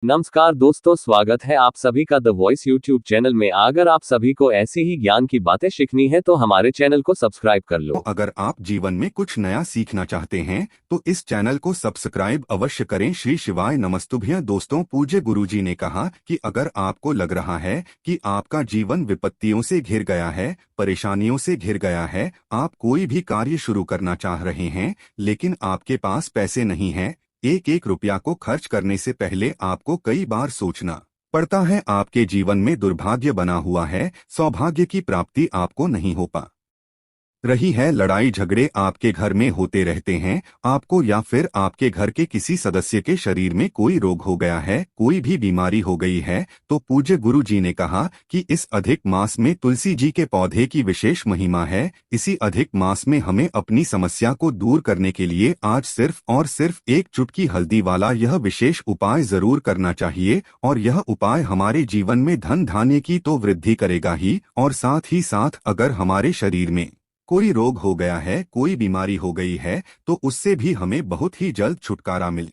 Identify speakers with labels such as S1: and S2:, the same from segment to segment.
S1: नमस्कार दोस्तों, स्वागत है आप सभी का द वॉइस यूट्यूब चैनल में। अगर आप सभी को ऐसी ही ज्ञान की बातें सीखनी है तो हमारे चैनल को सब्सक्राइब कर
S2: तो
S1: लो।
S2: अगर आप जीवन में कुछ नया सीखना चाहते हैं तो इस चैनल को सब्सक्राइब अवश्य करें। श्री शिवाय नमस्तुभ्यं। दोस्तों, पूज्य गुरुजी ने कहा कि अगर आपको लग रहा है कि आपका जीवन विपत्तियों से घिर गया है, परेशानियों से घिर गया है, आप कोई भी कार्य शुरू करना चाह रहे हैं लेकिन आपके पास पैसे नहीं है, एक एक रुपया को खर्च करने से पहले आपको कई बार सोचना पड़ता है, आपके जीवन में दुर्भाग्य बना हुआ है, सौभाग्य की प्राप्ति आपको नहीं हो पा रही है, लड़ाई झगड़े आपके घर में होते रहते हैं, आपको या फिर आपके घर के किसी सदस्य के शरीर में कोई रोग हो गया है, कोई भी बीमारी हो गई है, तो पूज्य गुरु जी ने कहा कि इस अधिक मास में तुलसी जी के पौधे की विशेष महिमा है। इसी अधिक मास में हमें अपनी समस्या को दूर करने के लिए आज सिर्फ और सिर्फ एक चुटकी हल्दी वाला यह विशेष उपाय जरूर करना चाहिए, और यह उपाय हमारे जीवन में धन धान्य की तो वृद्धि करेगा ही, और साथ ही साथ अगर हमारे शरीर में कोई रोग हो गया है, कोई बीमारी हो गई है, तो उससे भी हमें बहुत ही जल्द छुटकारा मिल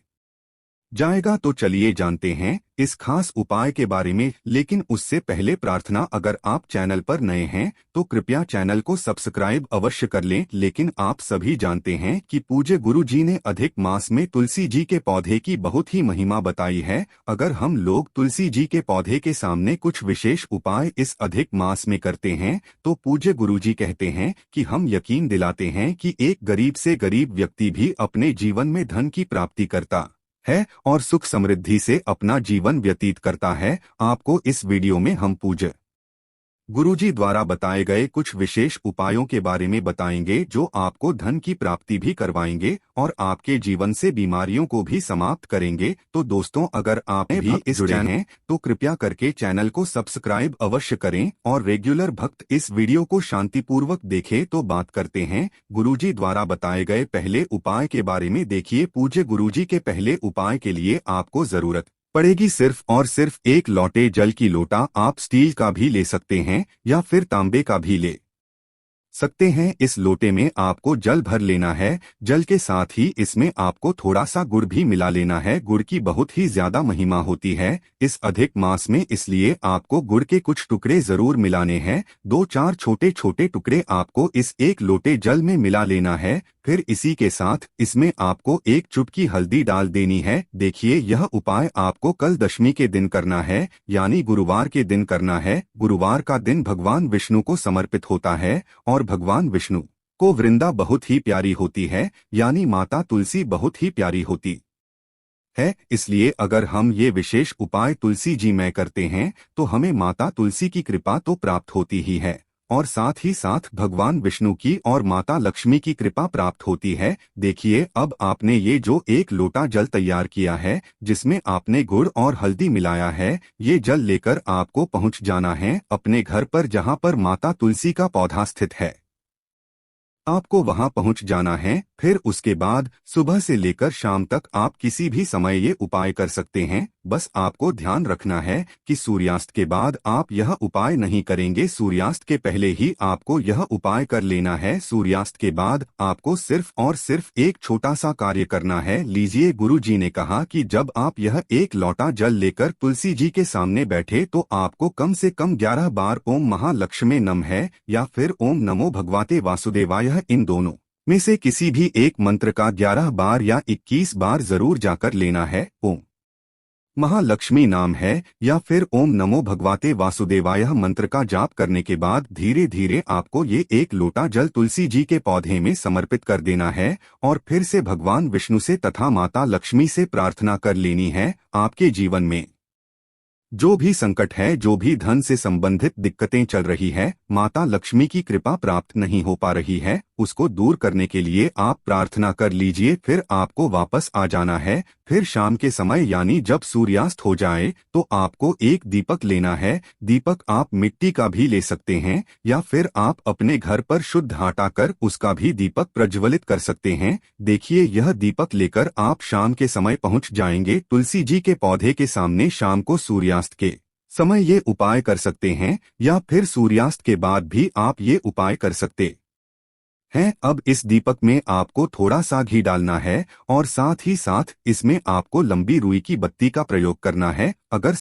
S2: जाएगा। तो चलिए जानते हैं इस खास उपाय के बारे में, लेकिन उससे पहले प्रार्थना, अगर आप चैनल पर नए हैं तो कृपया चैनल को सब्सक्राइब अवश्य कर लें। लेकिन आप सभी जानते हैं कि पूज्य गुरु जी ने अधिक मास में तुलसी जी के पौधे की बहुत ही महिमा बताई है। अगर हम लोग तुलसी जी के पौधे के सामने कुछ विशेष उपाय इस अधिक मास में करते हैं तो पूज्य गुरु जी कहते हैं कि हम यकीन दिलाते हैं कि एक गरीब से गरीब व्यक्ति भी अपने जीवन में धन की प्राप्ति करता है और सुख समृद्धि से अपना जीवन व्यतीत करता है। आपको इस वीडियो में हम पूज्य गुरुजी द्वारा बताए गए कुछ विशेष उपायों के बारे में बताएंगे जो आपको धन की प्राप्ति भी करवाएंगे और आपके जीवन से बीमारियों को भी समाप्त करेंगे। तो दोस्तों, अगर आप भी इस जुड़े हैं तो कृपया करके चैनल को सब्सक्राइब अवश्य करें और रेगुलर भक्त इस वीडियो को शांतिपूर्वक देखें। तो बात करते हैं गुरुजी द्वारा बताए गए पहले उपाय के बारे में। देखिए, पूज्य गुरुजी के पहले उपाय के लिए आपको जरूरत पड़ेगी सिर्फ और सिर्फ एक लोटे जल की। लोटा आप स्टील का भी ले सकते हैं या फिर तांबे का भी ले सकते हैं। इस लोटे में आपको जल भर लेना है। जल के साथ ही इसमें आपको थोड़ा सा गुड़ भी मिला लेना है। गुड़ की बहुत ही ज्यादा महिमा होती है इस अधिक मास में, इसलिए आपको गुड़ के कुछ टुकड़े जरूर मिलाने हैं। 2-4 छोटे छोटे टुकड़े आपको इस एक लोटे जल में मिला लेना है। फिर इसी के साथ इसमें आपको एक चुटकी हल्दी डाल देनी है। देखिए, यह उपाय आपको कल दशमी के दिन करना है, यानी गुरुवार के दिन करना है। गुरुवार का दिन भगवान विष्णु को समर्पित होता है और भगवान विष्णु को वृंदा बहुत ही प्यारी होती है, यानी माता तुलसी बहुत ही प्यारी होती है। इसलिए अगर हम ये विशेष उपाय तुलसी जी में करते हैं तो हमें माता तुलसी की कृपा तो प्राप्त होती ही है, और साथ ही साथ भगवान विष्णु की और माता लक्ष्मी की कृपा प्राप्त होती है। देखिए, अब आपने ये जो एक लोटा जल तैयार किया है जिसमें आपने गुड़ और हल्दी मिलाया है, ये जल लेकर आपको पहुंच जाना है अपने घर पर जहां पर माता तुलसी का पौधा स्थित है। आपको वहां पहुंच जाना है। फिर उसके बाद सुबह से लेकर शाम तक आप किसी भी समय ये उपाय कर सकते हैं। बस आपको ध्यान रखना है कि सूर्यास्त के बाद आप यह उपाय नहीं करेंगे, सूर्यास्त के पहले ही आपको यह उपाय कर लेना है। सूर्यास्त के बाद आपको सिर्फ और सिर्फ एक छोटा सा कार्य करना है। लीजिए, गुरु जी ने कहा कि जब आप यह एक लोटा जल लेकर तुलसी जी के सामने बैठे तो आपको कम से कम 11 बार ओम महालक्ष्मी नम है या फिर ओम नमो भगवते वासुदेवाय, इन दोनों में से किसी भी एक मंत्र का 11 बार या 21 बार जरूर जाकर लेना है। ओम महालक्ष्मी नाम है या फिर ओम नमो भगवते वासुदेवाय मंत्र का जाप करने के बाद धीरे धीरे आपको ये एक लोटा जल तुलसी जी के पौधे में समर्पित कर देना है और फिर से भगवान विष्णु से तथा माता लक्ष्मी से प्रार्थना कर लेनी है। आपके जीवन में जो भी संकट है, जो भी धन से संबंधित दिक्कतें चल रही है, माता लक्ष्मी की कृपा प्राप्त नहीं हो पा रही है, उसको दूर करने के लिए आप प्रार्थना कर लीजिए। फिर आपको वापस आ जाना है। फिर शाम के समय यानी जब सूर्यास्त हो जाए तो आपको एक दीपक लेना है। दीपक आप मिट्टी का भी ले सकते हैं या फिर आप अपने घर पर शुद्ध आटा कर उसका भी दीपक प्रज्वलित कर सकते हैं। देखिए, यह दीपक लेकर आप शाम के समय पहुंच जाएंगे तुलसी जी के पौधे के सामने। शाम को सूर्यास्त के समय ये उपाय कर सकते हैं या फिर सूर्यास्त के बाद भी आप ये उपाय कर सकते है। अब इस दीपक में आपको थोड़ा सा घी डालना है और साथ ही साथ इसमें आपको लंबी रुई की बत्ती का प्रयोग करना है। अगर